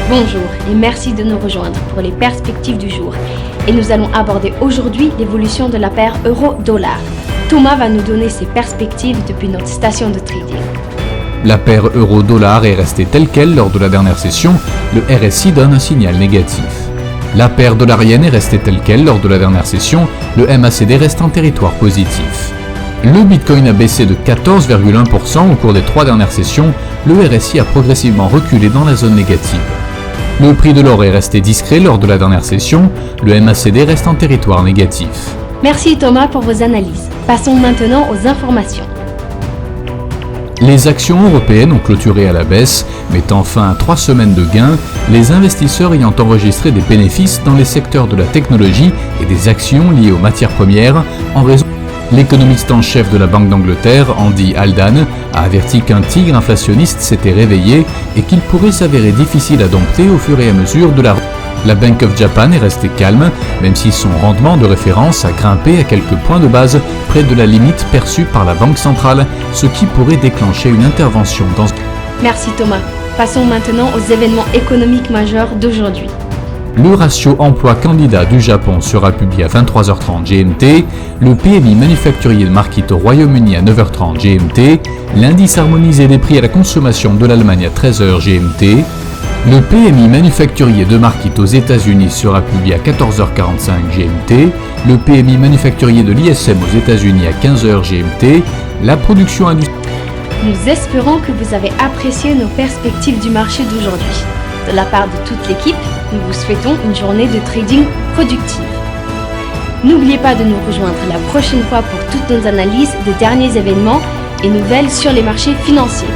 Bonjour et merci de nous rejoindre pour les perspectives du jour. Et nous allons aborder aujourd'hui l'évolution de la paire euro-dollar. Thomas va nous donner ses perspectives depuis notre station de trading. La paire euro-dollar est restée telle quelle lors de la dernière session, le RSI donne un signal négatif. La paire dollarienne est restée telle quelle lors de la dernière session, le MACD reste en territoire positif. Le Bitcoin a baissé de 14,1% au cours des 3 dernières sessions, le RSI a progressivement reculé dans la zone négative. Le prix de l'or est resté discret lors de la dernière session, le MACD reste en territoire négatif. Merci Thomas pour vos analyses. Passons maintenant aux informations. Les actions européennes ont clôturé à la baisse, mettant fin à 3 semaines de gains, les investisseurs ayant enregistré des bénéfices dans les secteurs de la technologie et des actions liées aux matières premières en raison. L'économiste en chef de la Banque d'Angleterre, Andy Aldan, a averti qu'un tigre inflationniste s'était réveillé et qu'il pourrait s'avérer difficile à dompter au fur et à mesure de la... La Bank of Japan est restée calme, même si son rendement de référence a grimpé à quelques points de base près de la limite perçue par la Banque centrale, ce qui pourrait déclencher une intervention dans... Merci Thomas. Passons maintenant aux événements économiques majeurs d'aujourd'hui. Le ratio emploi-candidat du Japon sera publié à 23h30 GMT, le PMI manufacturier de Market au Royaume-Uni à 9h30 GMT, l'indice harmonisé des prix à la consommation de l'Allemagne à 13h GMT, le PMI manufacturier de Market aux États-Unis sera publié à 14h45 GMT, le PMI manufacturier de l'ISM aux États-Unis à 15h GMT, la production industrielle. Nous espérons que vous avez apprécié nos perspectives du marché d'aujourd'hui. De la part de toute l'équipe, nous vous souhaitons une journée de trading productive. N'oubliez pas de nous rejoindre la prochaine fois pour toutes nos analyses des derniers événements et nouvelles sur les marchés financiers.